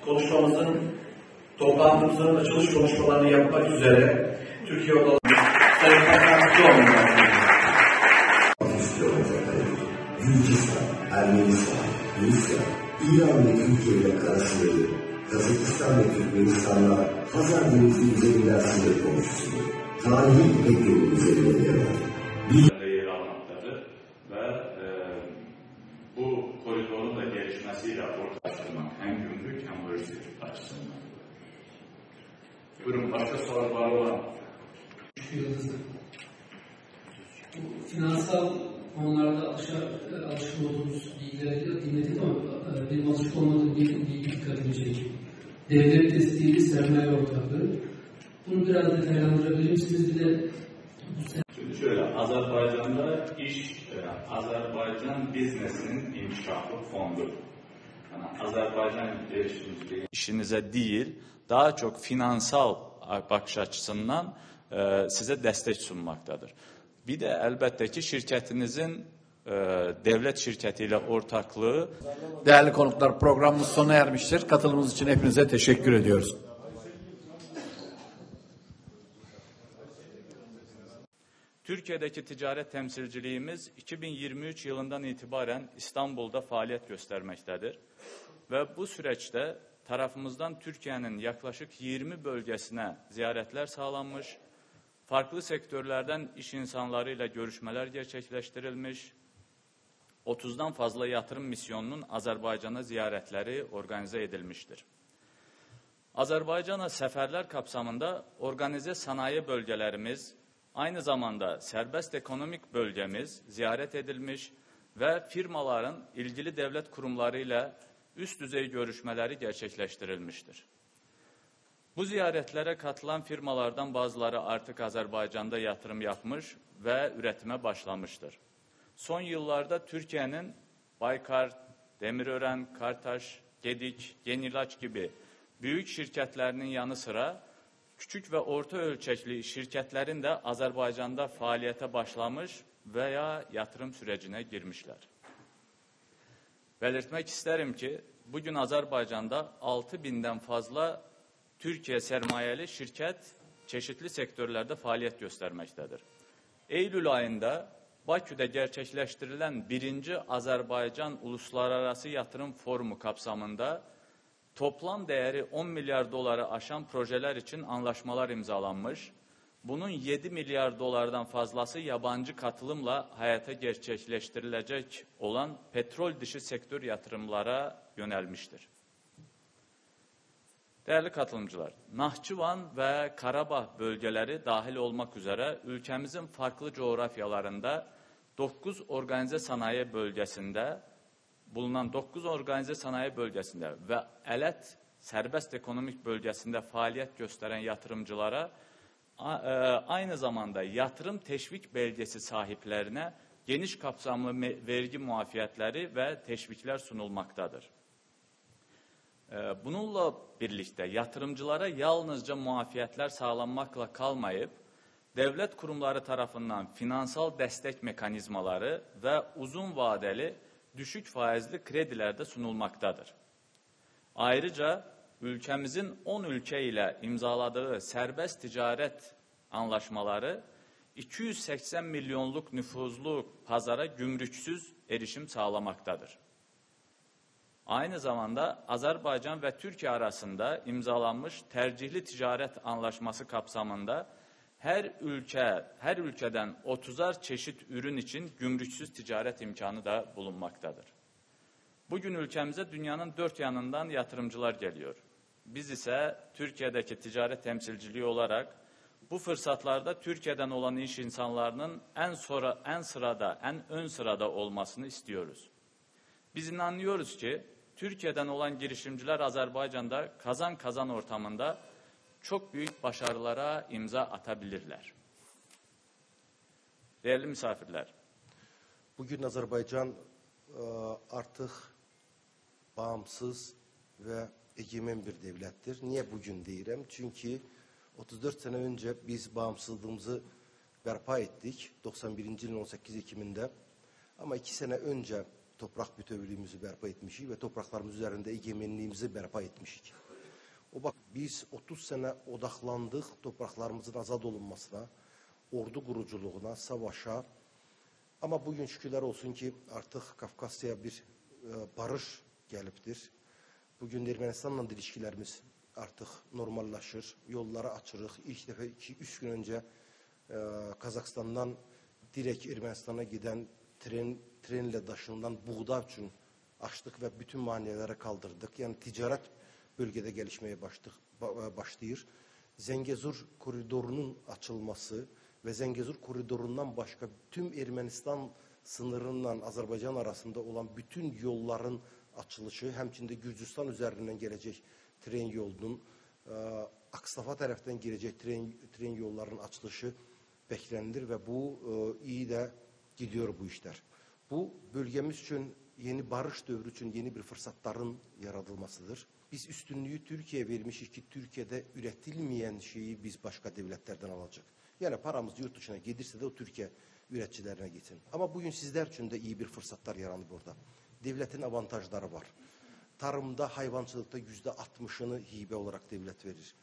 Konuşmamızın, toplantımızın açılış konuşmalarını yapmak üzere Türkiye Odaları Sayın Bakanlığı Gürcistan, Ermenistan, Rusya, İran ve Türkiye ile karasınırı, Kazakistan ve Türkmenistan'la Hazar Denizi üzerinden sınır komşusu. Tarihi İpek yolu üzerinde yer alır. Yer almaktadır ve bu koridorun da gelişmesiyle ortaklaştırmak hem gümrük hem lojistik açısından. Buyurun, başka sorular olan? Bu finansal konularda alışkın olduğumuz bilgileri dinledik ama benim alışık olmadığım bir bilgi dikkatimi çekti. Devlet desteği, sermaye ortaklığı. Bunu biraz detaylandırabilir misiniz? Bir de Şimdi şöyle, Azerbaycan'da Azerbaycan Biznes'in İnkişafı Fondu. Yani Azerbaycan girişimciliği işinize değil, daha çok finansal bakış açısından size destek sunmaktadır. Bir de elbette ki şirketinizin devlet şirketiyle ortaklığı. Değerli konuklar, programımız sona ermiştir. Katılımınız için hepinize teşekkür ediyoruz. Türkiye'deki ticaret temsilciliğimiz 2023 yılından itibaren İstanbul'da faaliyet göstermektedir. Ve bu süreçte tarafımızdan Türkiye'nin yaklaşık 20 bölgesine ziyaretler sağlanmış, farklı sektörlerden iş insanlarıyla görüşmeler gerçekleştirilmiş, 30'dan fazla yatırım misyonunun Azerbaycan'a ziyaretleri organize edilmiştir. Azerbaycan'a seferler kapsamında organize sanayi bölgelerimiz, aynı zamanda serbest ekonomik bölgemiz ziyaret edilmiş ve firmaların ilgili devlet kurumlarıyla üst düzey görüşmeleri gerçekleştirilmiştir. Bu ziyaretlere katılan firmalardan bazıları artık Azerbaycan'da yatırım yapmış ve üretime başlamıştır. Son yıllarda Türkiye'nin Baykar, Demirören, Kartaş, Gedik, Yenilaç gibi büyük şirketlerinin yanı sıra küçük ve orta ölçekli şirketlerin de Azerbaycan'da faaliyete başlamış veya yatırım sürecine girmişler. Belirtmek isterim ki bugün Azerbaycan'da 6.000'den fazla Türkiye sermayeli şirket çeşitli sektörlerde faaliyet göstermektedir. Eylül ayında Bakü'de gerçekleştirilen 1. Azerbaycan Uluslararası Yatırım Forumu kapsamında toplam değeri 10 milyar doları aşan projeler için anlaşmalar imzalanmış. Bunun 7 milyar dolardan fazlası yabancı katılımla hayata gerçekleştirilecek olan petrol dışı sektör yatırımlara yönelmiştir. Değerli katılımcılar, Nahçıvan ve Karabağ bölgeleri dahil olmak üzere ülkemizin farklı coğrafyalarında 9 organize sanayi bölgesinde ve Elet serbest ekonomik bölgesinde faaliyet gösteren yatırımcılara aynı zamanda yatırım teşvik belgesi sahiplerine geniş kapsamlı vergi muafiyetleri ve teşvikler sunulmaktadır. Bununla birlikte yatırımcılara yalnızca muafiyetler sağlanmakla kalmayıp, devlet kurumları tarafından finansal destek mekanizmaları ve uzun vadeli düşük faizli krediler de sunulmaktadır. Ayrıca ülkemizin 10 ülke ile imzaladığı serbest ticaret anlaşmaları 280 milyonluk nüfuzlu pazara gümrüksüz erişim sağlamaktadır. Aynı zamanda Azerbaycan ve Türkiye arasında imzalanmış tercihli ticaret anlaşması kapsamında her ülkeden 30'ar çeşit ürün için gümrüksüz ticaret imkanı da bulunmaktadır. Bugün ülkemize dünyanın 4 yanından yatırımcılar geliyor. Biz ise Türkiye'deki ticaret temsilciliği olarak bu fırsatlarda Türkiye'den olan iş insanlarının en ön sırada olmasını istiyoruz. Biz inanıyoruz ki Türkiye'den olan girişimciler Azerbaycan'da kazan ortamında çok büyük başarılara imza atabilirler. Değerli misafirler. Bugün Azerbaycan artık bağımsız ve egemen bir devlettir. Niye bugün deyirəm? Çünkü 34 sene önce biz bağımsızlığımızı bərpa ettik. 91. yılın 18 Ekim'inde. Ama 2 sene önce toprak bütövlüğümüzü berpa etmişik ve topraklarımız üzerinde egemenliğimizi berpa etmişik. Biz 30 sene odaklandık topraklarımızın azad olunmasına, ordu kuruculuğuna, savaşa. Ama bugün şükürler olsun ki artık Kafkasya'ya bir barış geliptir. Bugün Ermenistan'la ilişkilerimiz artık normallaşır. Yolları açırıq. İlk defa 2-3 gün önce Kazakistan'dan direkt Ermenistan'a giden trenle daşınan buğday için açtık ve bütün maniyeleri kaldırdık. Yani ticaret bölgede gelişmeye başlayır. Zengezur koridorunun açılması ve Zengezur koridorundan başka tüm Ermenistan sınırından Azerbaycan arasında olan bütün yolların açılışı, həmçində Gürcüstan üzerinden gelecek tren yolunun, Aksafa taraftan gelecek tren yollarının açılışı beklenilir ve bu iyi de gidiyor bu işler. Bu bölgemiz için yeni barış dövrü için yeni bir fırsatların yaratılmasıdır. Biz üstünlüğü Türkiye'ye vermişik ki Türkiye'de üretilmeyen şeyi biz başka devletlerden alacak. Yani paramız yurt dışına gelirse de o Türkiye üreticilerine gitsin. Ama bugün sizler için de iyi bir fırsatlar yarandı burada. Devletin avantajları var. Tarımda, hayvancılıkta %60'ını hibe olarak devlet verir.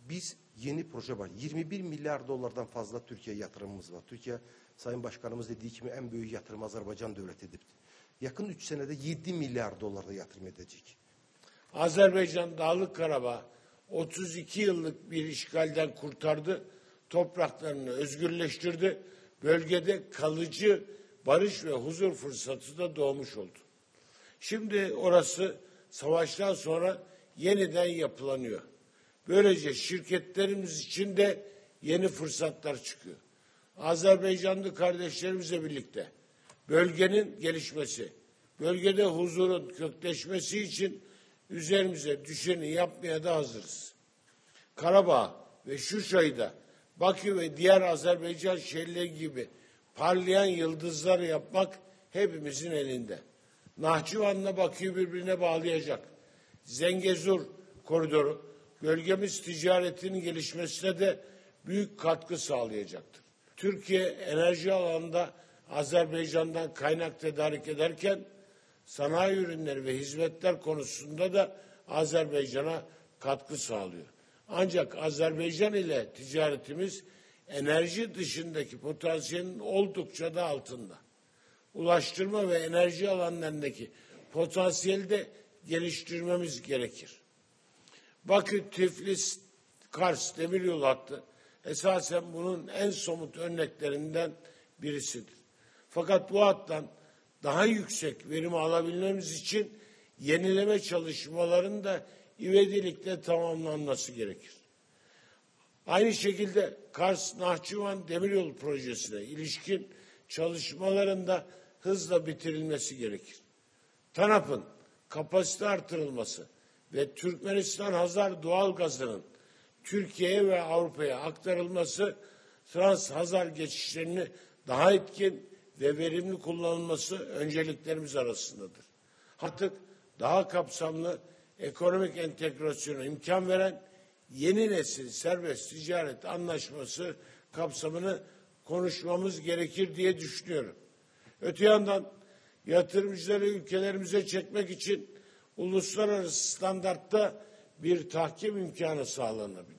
Biz yeni proje var. 21 milyar dolardan fazla Türkiye yatırımımız var. Türkiye, Sayın Başkanımız dediği gibi en büyük yatırım Azerbaycan devletidir. Yakın 3 senede 7 milyar dolarda yatırım edecek. Azerbaycan Dağlık Karabağ 32 yıllık bir işgalden kurtardı. Topraklarını özgürleştirdi. Bölgede kalıcı barış ve huzur fırsatı da doğmuş oldu. Şimdi orası savaştan sonra yeniden yapılanıyor. Böylece şirketlerimiz için de yeni fırsatlar çıkıyor. Azerbaycanlı kardeşlerimizle birlikte bölgenin gelişmesi, bölgede huzurun kökleşmesi için üzerimize düşeni yapmaya da hazırız. Karabağ ve Şuşa'yı da Bakü ve diğer Azerbaycan şehirleri gibi parlayan yıldızlar yapmak hepimizin elinde. Nahçıvan'la Bakü'yü birbirine bağlayacak Zengezur koridoru bölgemiz ticaretinin gelişmesine de büyük katkı sağlayacaktır. Türkiye enerji alanında Azerbaycan'dan kaynak tedarik ederken sanayi ürünleri ve hizmetler konusunda da Azerbaycan'a katkı sağlıyor. Ancak Azerbaycan ile ticaretimiz enerji dışındaki potansiyelin oldukça da altında. Ulaştırma ve enerji alanlarındaki potansiyeli de geliştirmemiz gerekir. Bakü-Tiflis-Kars demiryolu hattı esasen bunun en somut örneklerinden birisidir. Fakat bu hattan daha yüksek verim alabilmemiz için yenileme çalışmalarının da ivedilikle tamamlanması gerekir. Aynı şekilde Kars-Nahçıvan demiryolu projesine ilişkin çalışmaların da hızla bitirilmesi gerekir. TANAP'ın kapasite artırılması ve Türkmenistan-Hazar doğal gazının Türkiye'ye ve Avrupa'ya aktarılması Trans-Hazar geçişlerini daha etkin ve verimli kullanılması önceliklerimiz arasındadır. Artık daha kapsamlı ekonomik entegrasyona imkan veren yeni nesil serbest ticaret anlaşması kapsamını konuşmamız gerekir diye düşünüyorum. Öte yandan yatırımcıları ülkelerimize çekmek için uluslararası standartta bir tahkim imkanı sağlanabilir.